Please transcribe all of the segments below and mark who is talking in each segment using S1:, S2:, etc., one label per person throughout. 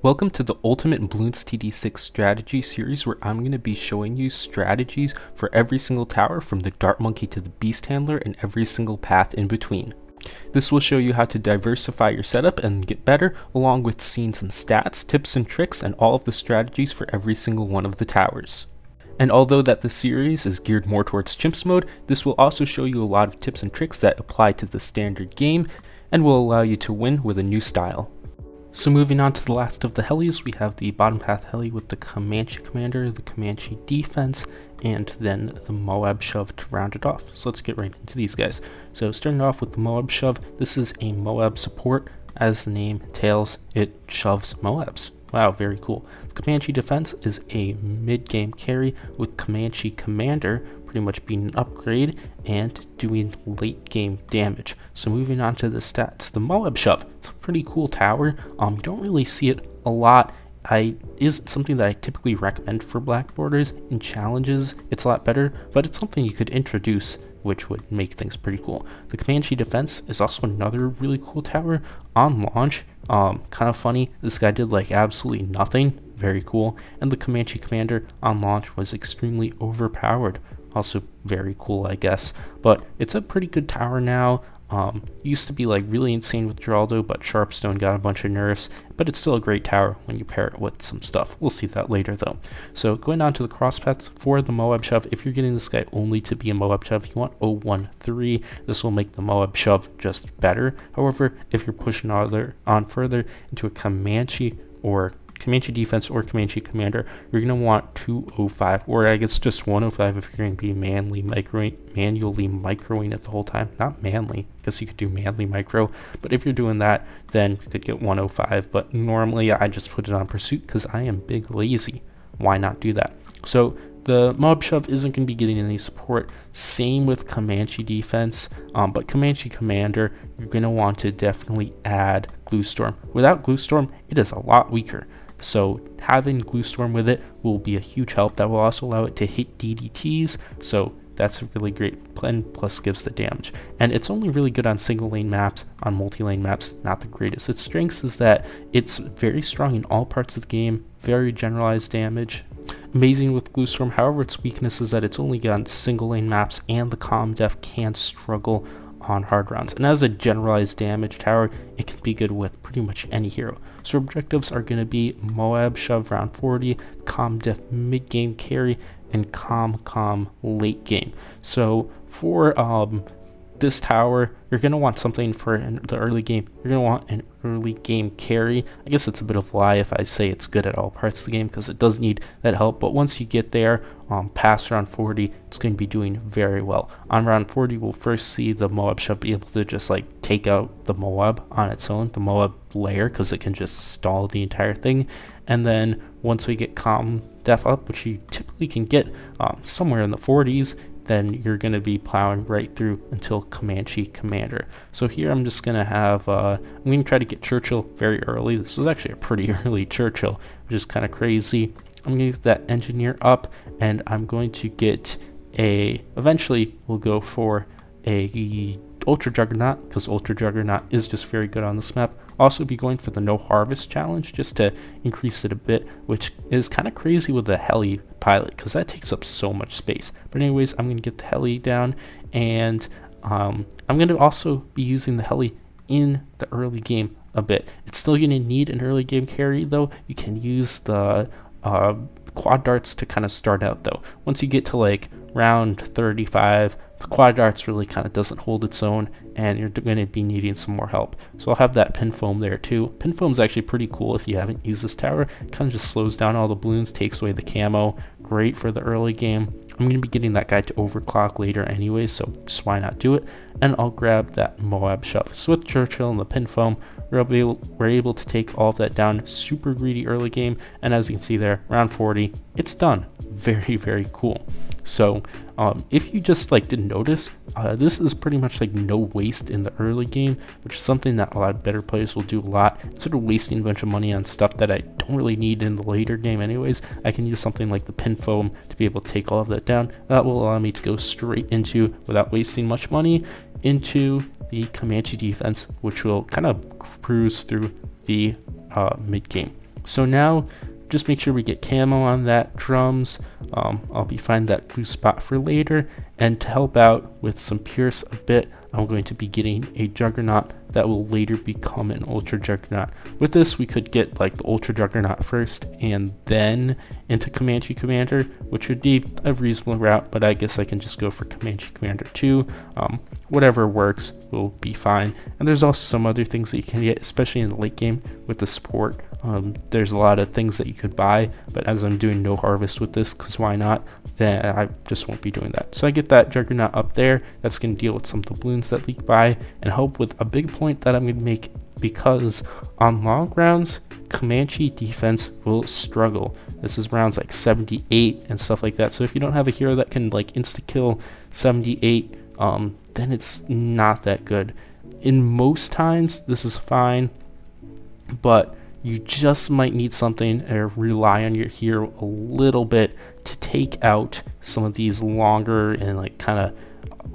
S1: Welcome to the Ultimate Bloons TD6 strategy series, where I'm going to be showing you strategies for every single tower from the Dart Monkey to the Beast Handler and every single path in between. This will show you how to diversify your setup and get better, along with seeing some stats, tips and tricks, and all of the strategies for every single one of the towers. And although that the series is geared more towards Chimps mode, this will also show you a lot of tips and tricks that apply to the standard game and will allow you to win with a new style. So moving on to the last of the helis, we have the bottom path heli with the Commanche commander, the Commanche defense, and then the Moab shove to round it off. So let's get right into these guys. So starting off with the Moab shove, this is a Moab support. As the name entails, it shoves Moabs. Wow, very cool. The Commanche defense is a mid-game carry with Commanche commander pretty much being an upgrade and doing late game damage. So moving on to the stats, the Moab shove, it's a pretty cool tower. You don't really see it a lot. Is something that I typically recommend for black borders. In challenges it's a lot better, but it's something you could introduce, which would make things pretty cool. The Commanche defense is also another really cool tower on launch. Kind of funny, this guy did like absolutely nothing. Very cool. And the Commanche commander on launch was extremely overpowered. Also very cool, I guess, but it's a pretty good tower now. Used to be like really insane with Geraldo, but Sharpstone got a bunch of nerfs, but it's still a great tower when you pair it with some stuff. We'll see that later though. So going on to the cross paths for the Moab shove, if you're getting this guy only to be a Moab shove, you want 013. This will make the Moab shove just better. However, if you're pushing on further into a Commanche or Commanche defense or Commanche commander, you're going to want 205, or I guess just 105 if you're going to be manually microing it the whole time. Not manly, I guess you could do manly micro, but if you're doing that, then you could get 105, but normally I just put it on pursuit because I am big lazy. Why not do that? So the Moab shove isn't going to be getting any support. Same with Commanche defense, but Commanche commander, you're going to want to definitely add Gluestorm. Without Gluestorm, it is a lot weaker. So having Gluestorm with it will be a huge help. That will also allow it to hit DDTs, so that's a really great plan, plus gives the damage. And it's only really good on single lane maps. On multi-lane maps, not the greatest. Its strengths is that it's very strong in all parts of the game, very generalized damage. Amazing with Gluestorm. However, its weakness is that it's only good on single lane maps, and the Comdef can struggle on hard rounds. And as a generalized damage tower, it can be good with pretty much any hero. So objectives are going to be Moab shove round 40, Comdef mid game carry, and Comcom late game. So for this tower, you're going to want something for the early game. You're going to want an early game carry. I guess it's a bit of a lie if I say it's good at all parts of the game, because it does need that help. But once you get there, past round 40, it's going to be doing very well. On round 40, we'll first see the Moab shove be able to just like take out the Moab on its own, the Moab layer, because it can just stall the entire thing. And then once we get Comdef up, which you typically can get somewhere in the 40s, then you're going to be plowing right through until Commanche commander. So here I'm just going to have, I'm going to try to get Churchill very early. This was actually a pretty early Churchill, which is kind of crazy. I'm going to get that engineer up, and I'm going to get eventually we'll go for a Ultra Juggernaut, because Ultra Juggernaut is just very good on this map. Also be going for the no harvest challenge just to increase it a bit, which is kind of crazy with the heli pilot because that takes up so much space. But anyways, I'm going to get the heli down, and I'm going to also be using the heli in the early game a bit. It's still going to need an early game carry though. You can use the quad darts to kind of start out though. Once you get to like round 35, the quad darts really kind of doesn't hold its own, and you're going to be needing some more help. So I'll have that pin foam there too. Pin foam is actually pretty cool if you haven't used this tower. It kind of just slows down all the balloons, takes away the camo. Great for the early game. I'm going to be getting that guy to overclock later anyway, so just why not do it? And I'll grab that Moab shove. So with Churchill and the pin foam, we're able to take all of that down. Super greedy early game, and as you can see there, round 40, it's done. Very, very cool. So if you just like didn't notice, this is pretty much like no waste in the early game, which is something that a lot of better players will do a lot. Instead of wasting a bunch of money on stuff that I don't really need in the later game anyways, I can use something like the pin foam to be able to take all of that down. That will allow me to go straight into, without wasting much money, into the Commanche defense, which will kind of cruise through the mid game. So now just make sure we get camo on that drums. I'll be finding that blue spot for later. And to help out with some Pierce a bit, I'm going to be getting a Juggernaut that will later become an Ultra Juggernaut. With this, we could get like the Ultra Juggernaut first and then into Commanche Commander, which would be a reasonable route, but I guess I can just go for Commanche Commander 2. Whatever works will be fine. And there's also some other things that you can get, especially in the late game with the support. There's a lot of things that you could buy, but as I'm doing no harvest with this, because why not, then I just won't be doing that. So I get that Juggernaut up there. That's going to deal with some of the balloons that leak by and help with a big point that I'm going to make, because on long rounds, Commanche defense will struggle. This is rounds like 78 and stuff like that. So if you don't have a hero that can like insta-kill 78, then it's not that good. In most times, this is fine, but you just might need something or rely on your hero a little bit to take out some of these longer and like kind of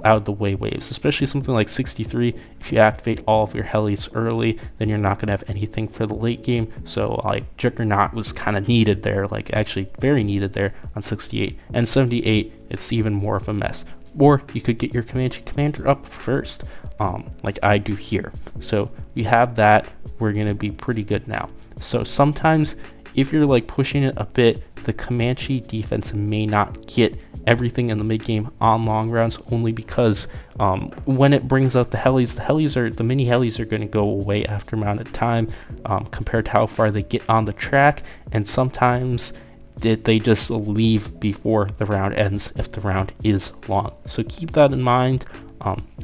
S1: out of the way waves, especially something like 63. If you activate all of your helis early, then you're not going to have anything for the late game. So like Juggernaut was kind of needed there, like actually very needed there on 68. And 78, it's even more of a mess. Or you could get your Commanche Commander up first, like I do here. So we have that. We're going to be pretty good now. So sometimes if you're like pushing it a bit, the Commanche defense may not get everything in the mid game on long rounds, only because when it brings out the mini helis are going to go away after a amount of time, compared to how far they get on the track, and sometimes they just leave before the round ends if the round is long. So keep that in mind.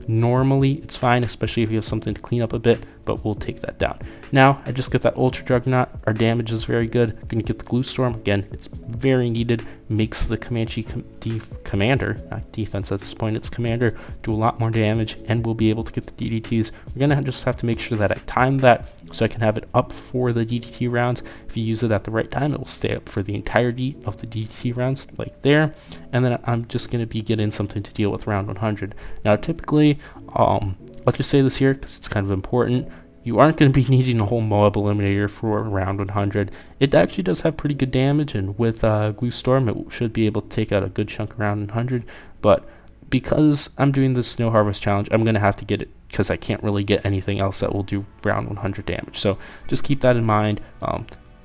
S1: Normally it's fine, especially if you have something to clean up a bit, but we'll take that down. Now I just get that Ultra Juggernaut. Our damage is very good. Gonna get the Glue Storm again. It's very needed. Makes the Commanche commander, not defense at this point, it's commander, do a lot more damage, and we'll be able to get the DDTs. We're gonna just have to make sure that I time that so I can have it up for the DDT rounds. If you use it at the right time, it will stay up for the entirety of the DDT rounds, like there. And then I'm just gonna be getting something to deal with round 100. Now typically, I'll just say this here because it's kind of important. You aren't going to be needing a whole Moab Eliminator for round 100. It actually does have pretty good damage, and with Glue Storm, it should be able to take out a good chunk around 100. But because I'm doing this Snow Harvest Challenge, I'm going to have to get it because I can't really get anything else that will do round 100 damage. So just keep that in mind.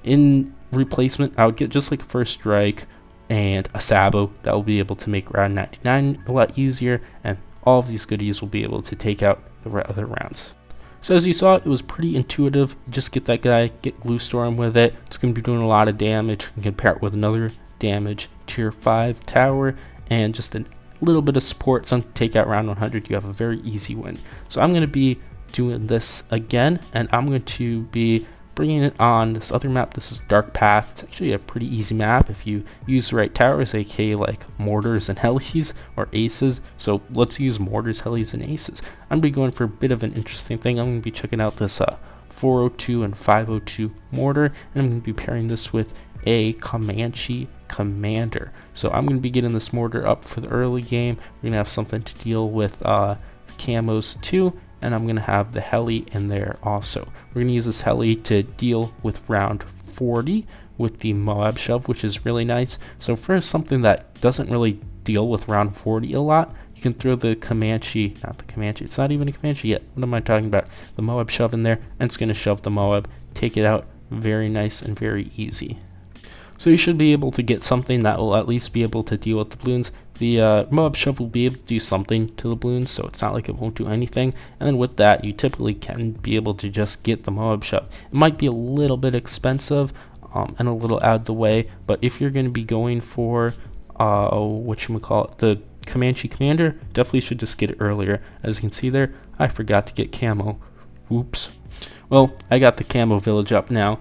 S1: In replacement, I would get just like a First Strike and a Sabo that will be able to make round 99 a lot easier, and all of these goodies will be able to take out the other rounds. So as you saw, it was pretty intuitive. Just get that guy, get Glue Storm with it. It's going to be doing a lot of damage. You can pair it with another damage tier 5 tower and just a little bit of support. Some take out round 100. You have a very easy win. So I'm going to be doing this again, and I'm going to be bringing it on this other map. This is Dark Path. It's actually a pretty easy map if you use the right towers, aka like mortars and helis or aces. So let's use mortars, helis, and aces. I'm gonna be going for a bit of an interesting thing. I'm gonna be checking out this 402 and 502 mortar, and I'm gonna be pairing this with a Comanche commander. So I'm gonna be getting this mortar up for the early game. We're gonna have something to deal with camos too, and I'm going to have the heli in there also. We're going to use this heli to deal with round 40 with the Moab Shove, which is really nice. So for something that doesn't really deal with round 40 a lot, you can throw the Comanche, not the Comanche, it's not even a Comanche yet, what am I talking about? The Moab Shove in there, and it's going to shove the Moab, take it out, very nice and very easy. So you should be able to get something that will at least be able to deal with the balloons. The Moab Shove will be able to do something to the balloons, so it's not like it won't do anything. And then with that, you typically can be able to just get the Moab Shove. It might be a little bit expensive and a little out of the way, but if you're going to be going for, the Comanche Commander, definitely should just get it earlier. As you can see there, I forgot to get camo. Whoops. Well, I got the camo village up now.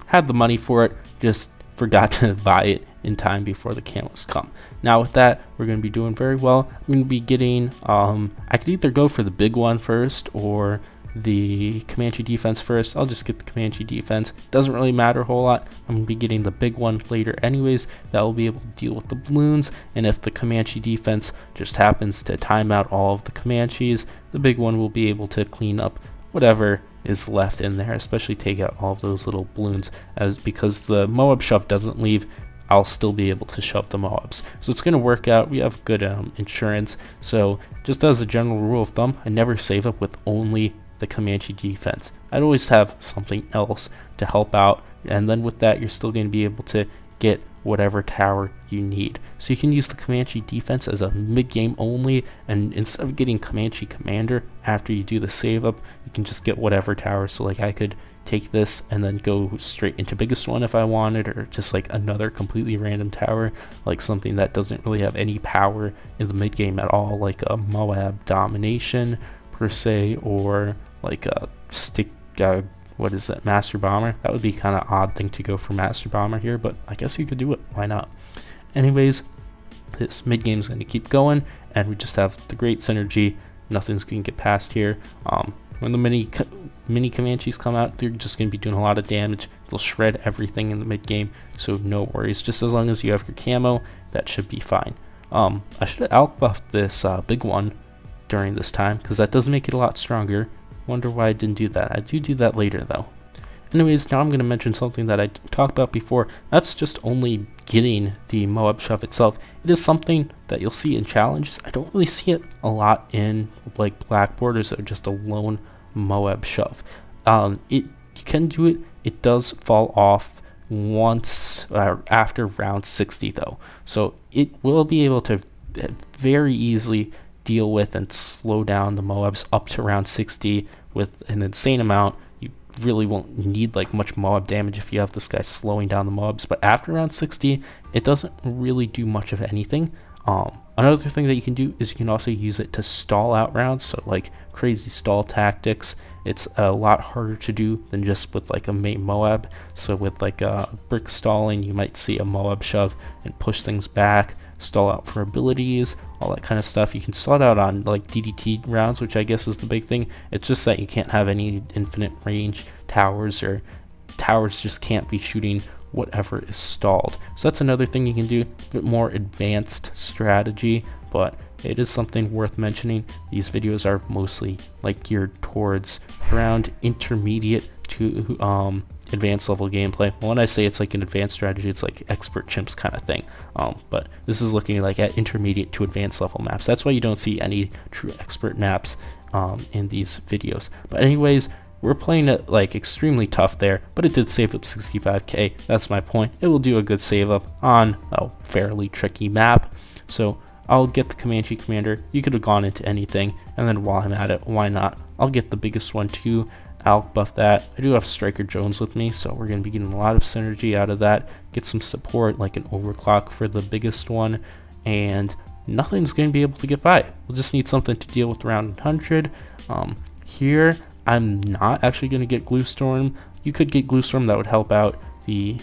S1: Had the money for it, just forgot to buy it in time before the camos come. Now with that, we're going to be doing very well. I'm going to be getting, I could either go for the big one first or the Comanche defense first. I'll just get the Comanche defense. Doesn't really matter a whole lot. I'm going to be getting the big one later anyways. That will be able to deal with the balloons, and if the Comanche defense just happens to time out all of the Comanches, the big one will be able to clean up whatever is left in there, especially take out all of those little balloons, as because the Moab shove doesn't leave, I'll still be able to shove the Moabs. So it's going to work out. We have good insurance. So just as a general rule of thumb, I never save up with only the Commanche defense. I'd always have something else to help out, and then with that you're still going to be able to get whatever tower you need. So you can use the Commanche defense as a mid-game only, and instead of getting Commanche commander after you do the save up, you can just get whatever tower. So like I could take this and then go straight into biggest one if I wanted, or just like another completely random tower, like something that doesn't really have any power in the mid-game at all, like a Moab domination per se, or like a stick what is that, Master Bomber. That would be kind of odd thing to go for Master Bomber here, but I guess you could do it. Why not? Anyways, this mid game is going to keep going, and we just have the great synergy. Nothing's going to get past here. When the mini Comanches come out, they're just going to be doing a lot of damage. They'll shred everything in the mid game, so no worries. Just as long as you have your camo, that should be fine. I should have outbuffed this big one during this time, because that does make it a lot stronger. Wonder why I didn't do that. I do that later though. Anyways, now I'm going to mention something that I talked about before. That's just only getting the Moab shove itself. It is something that you'll see in challenges. I don't really see it a lot in like black borders that are just a lone Moab shove. You can do it. It does fall off once after round 60 though. So it will be able to very easily deal with and slow down the Moabs up to round 60 with an insane amount. You really won't need like much Moab damage if you have this guy slowing down the Moabs, but after round 60 it doesn't really do much of anything. Another thing that you can do is you can also use it to stall out rounds, so like crazy stall tactics. It's a lot harder to do than just with like a main Moab. So with like a brick stalling, you might see a Moab shove and push things back, stall out for abilities, all that kind of stuff. You can stall it out on like DDT rounds, which I guess is the big thing. It's just that you can't have any infinite range towers, or towers just can't be shooting whatever is stalled. So that's another thing you can do, a bit more advanced strategy, but it is something worth mentioning. These videos are mostly like geared towards around intermediate to advanced level gameplay. When I say it's like an advanced strategy, it's like expert chimps kind of thing. But this is looking like at intermediate to advanced level maps. That's why you don't see any true expert maps in these videos. But anyways, we're playing it like extremely tough there, but it did save up 65k. That's my point. It will do a good save up on a fairly tricky map. So I'll get the Comanche commander. You could have gone into anything, and then while I'm at it, why not? I'll get the biggest one too. I'll buff that. I do have Striker Jones with me, so we're going to be getting a lot of synergy out of that. Get some support, like an overclock for the biggest one, and nothing's going to be able to get by. We'll just need something to deal with around 100. Here, I'm not actually going to get Glue Storm. You could get Glue Storm, that would help out the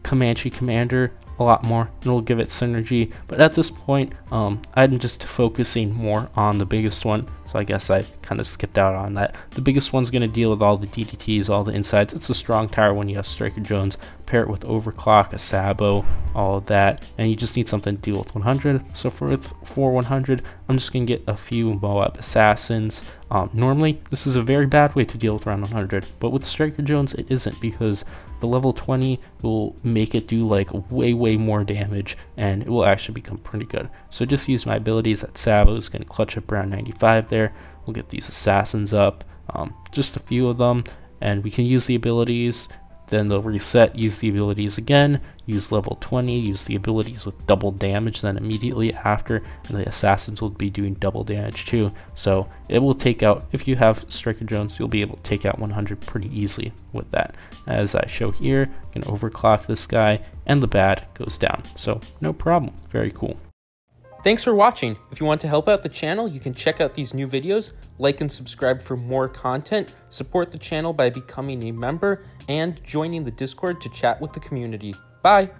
S1: Comanche commander a lot more, and it'll give it synergy. But at this point, I'm just focusing more on the biggest one, so I guess I kind of skipped out on that. The biggest one's going to deal with all the DDTs, all the insides. It's a strong tower when you have Striker Jones. Pair it with Overclock, a Sabo, all of that, and you just need something to deal with 100. So for 100, I'm just going to get a few Moab Assassins. Normally, this is a very bad way to deal with around 100, but with Striker Jones, it isn't, because the level 20 will make it do like way more damage, and it will actually become pretty good. So just use my abilities. That Sabo is going to clutch up around 95 there. We'll get these Assassins up, just a few of them, and we can use the abilities. Then they'll reset, use the abilities again, use level 20, use the abilities with double damage then immediately after, and the Assassins will be doing double damage too. So it will take out, if you have Striker Jones, you'll be able to take out 100 pretty easily with that. As I show here, you can overclock this guy, and the bad goes down. So no problem, very cool. Thanks for watching. If you want to help out the channel, you can check out these new videos, like and subscribe for more content, support the channel by becoming a member, and joining the Discord to chat with the community. Bye!